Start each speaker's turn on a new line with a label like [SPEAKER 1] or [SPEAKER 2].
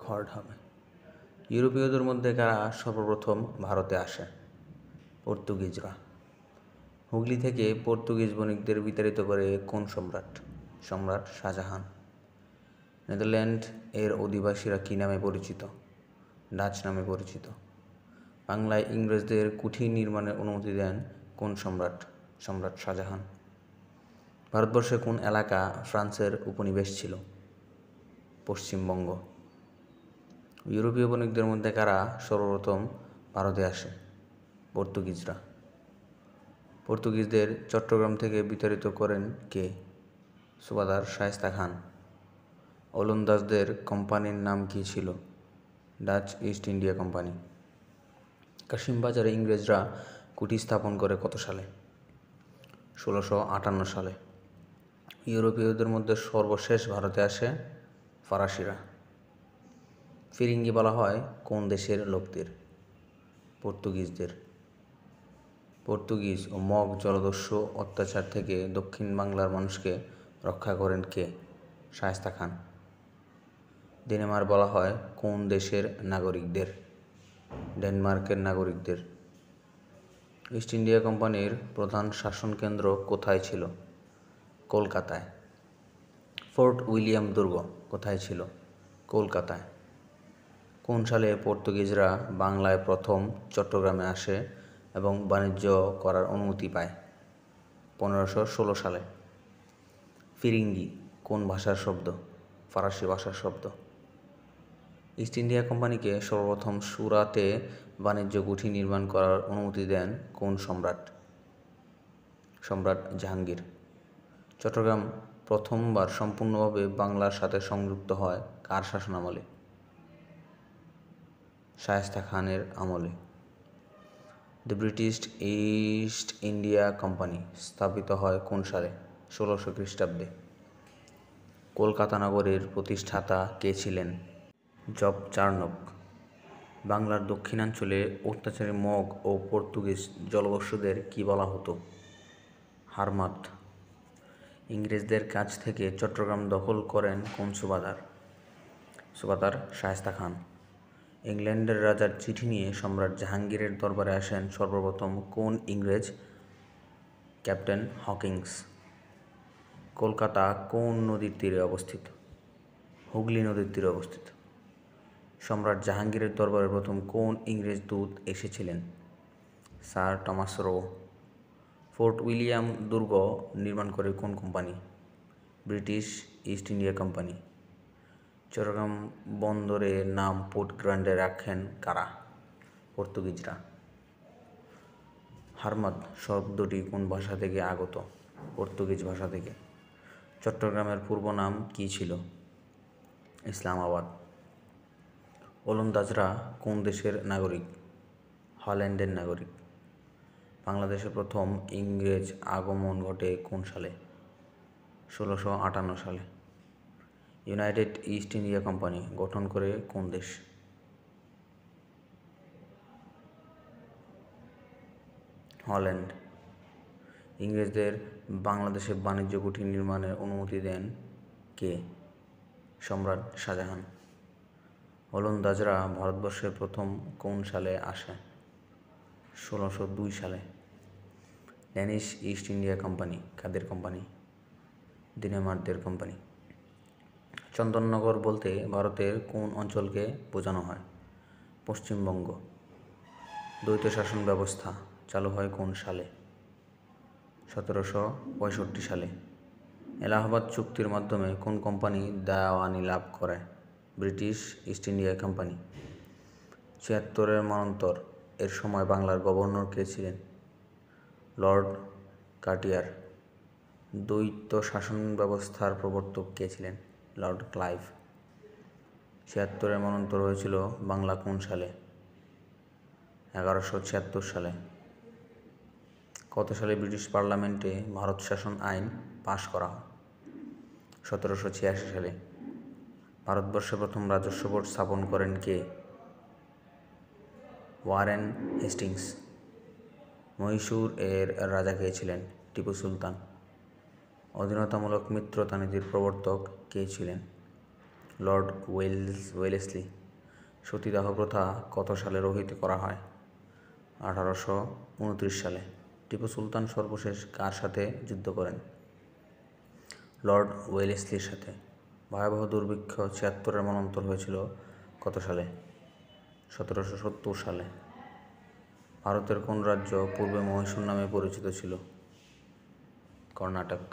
[SPEAKER 1] হর্ড হবে। ইউরোপীয়দের মধ্যে কারা সর্বপ্রথম ভারতে আসে? পর্তুগিজরা। হুগলি থেকে পর্তুগিজ বণিকদের বিতাড়িত করে কোন সম্রাট? সম্রাট শাহজাহান। নেদারল্যান্ড এর অধিবাসীরা কী নামে পরিচিত? ডাচ নামে পরিচিত। বাংলায় ইংরেজদের কুঠি নির্মাণের অনুমতি দেন কোন সম্রাট? সম্রাট শাহজাহান। ভারতবর্ষে কোন এলাকা ফ্রান্সের উপনিবেশ ছিল? পশ্চিমবঙ্গ। ইউরোপীয় বণিকদের মধ্যে কারা সর্বপ্রথম ভারতে আসে? পর্তুগিজরা। পর্তুগিজদের চট্টগ্রাম থেকে বিতাড়িত করেন কে? সুবাদার শায়েস্তা খান। ওলন্দাজদের কোম্পানির নাম কী ছিল? Dutch East India company. কাশিমবাজারে ইংরেজরা কুঠি স্থাপন করে কত সালে? 1658 সালে। ইউরোপীয়দের মধ্যে সর্বশেষ ভারতে আসে ফরাসিরা। ফিরিঙ্গি বলা হয় কোন দেশের লোকদের? পর্তুগিজদের। পর্তুগিজ ও মগ জলদস্যু অত্যাচার থেকে দক্ষিণ বাংলার মানুষকে রক্ষা করেন কে? শায়েস্তা খান। ডেনমার্ক বলা হয় কোন দেশের নাগরিকদের? ডেনমার্কের নাগরিকদের। ইস্ট ইন্ডিয়া কোম্পানির প্রধান শাসনকেন্দ্র কোথায় ছিল? কলকাতায়। ফোর্ট উইলিয়াম দুর্গ কোথায় ছিল? কলকাতায়। কোন সালে পর্তুগিজরা বাংলায় প্রথম চট্টগ্রামে আসে এবং বাণিজ্য করার অনুমতি পায়? 1516 সালে। ফিরিঙ্গি কোন ভাষার শব্দ? ফরাসি ভাষার শব্দ। ইস্ট ইন্ডিয়া কোম্পানিকে সর্বপ্রথম সুরাতে বাণিজ্য কুঠি নির্মাণ করার অনুমতি দেন কোন সম্রাট? সম্রাট জাহাঙ্গীর। চট্টগ্রাম প্রথমবার সম্পূর্ণভাবে বাংলার সাথে সংযুক্ত হয় কার শাসনামলে? শায়েস্তা খানের আমলে। The British East India company স্থাপিত হয় কোন সালে? 1600 খ্রিস্টাব্দে। কলকাতা নগরের প্রতিষ্ঠাতা কে ছিলেন? Job Charnock. বাংলার দক্ষিণাঞ্চলে অত্যাচারী মগ ও পর্তুগিজ জলদস্যুদের কী বলা হতো? হারমাত। ইংরেজদের কাছ থেকে চট্টগ্রাম দখল করেন কোন সুবাদার? সুবাদার শায়েস্তা খান। ইংল্যান্ডের রাজার চিঠি নিয়ে সম্রাট জাহাঙ্গীরের দরবারে আসেন সর্বপ্রথম কোন ইংরেজ? Captain Hawkins. কলকাতা কোন নদীর তীরে অবস্থিত? হুগলি নদীর তীরে অবস্থিত। সম্রাট জাহাঙ্গীরের দরবারে প্রথম কোন ইংরেজ দূত এসেছিলেন? Sir Thomas Roe. Fort William দুর্গ নির্মাণ করে কোন company? British East India Company. চট্টগ্রাম বন্দরের নাম পোর্ট গ্র্যান্ডে রাখেন কারা? পর্তুগিজরা। হারমাদ শব্দটি কোন ভাষা থেকে আগত? পর্তুগিজ ভাষা থেকে। চট্টগ্রামের পূর্ব নাম কী ছিল? ইসলামাবাদ। ওলন্দাজরা কোন দেশের নাগরিক? হল্যান্ডের নাগরিক। বাংলাদেশে প্রথম ইংরেজ আগমন ঘটে কোন সালে? 1658 সালে। ইউনাইটেড ইস্ট ইন্ডিয়া কোম্পানি গঠন করে কোন দেশ? হল্যান্ড। ইংরেজদের বাংলাদেশে বাণিজ্য কুঠি নির্মাণের অনুমতি দেন কে? সম্রাট শাহজাহান। ওলন্দাজরা ভারতবর্ষে প্রথম কোন সালে আসে? 1602 সালে। ড্যানিশ ইস্ট ইন্ডিয়া কোম্পানি কাদের কোম্পানি? ডেনমার্কদের কোম্পানি। চন্দননগর বলতে ভারতের কোন অঞ্চলকে বোঝানো হয়? পশ্চিমবঙ্গ। দ্বৈত শাসন ব্যবস্থা চালু হয় কোন সালে? 1765 সালে। এলাহাবাদ চুক্তির মাধ্যমে কোন কোম্পানি দেওয়ানি লাভ করে? British East India company. 76-এর মন্বন্তর এর সময় বাংলার গভর্নর কে ছিলেন? Lord Cartier. দ্বৈত শাসন ব্যবস্থার প্রবর্তক কে ছিলেন? Lord Clive. 76-এর মন্বন্তর হয়েছিল বাংলা কোন সালে? 1176 সালে। কত সালে ব্রিটিশ পার্লামেন্টে ভারত শাসন আইন পাশ করা হয়? 1786 সালে। ভারতবর্ষে প্রথম রাজস্ব বোর্ড স্থাপন করেন কে? Warren Hastings. মহীশূর এর রাজা কে ছিলেন? টিপু সুলতান। অধীনতামূলক মিত্রতা নীতির প্রবর্তক কে ছিলেন? Lord Wellesley. সতীদাহ প্রথা কত সালে রহিত করা হয়? 1829 সালে। টিপু সুলতান সর্বশেষ কার সাথে যুদ্ধ করেন? লর্ড ওয়েলেসলির সাথে। ভয়াবহ দুর্ভিক্ষ 76-এর মন্বন্তর হয়েছিল কত সালে? 1770 সালে। ভারতের কোন রাজ্য পূর্বে মহীশূর নামে পরিচিত ছিল? কর্ণাটক।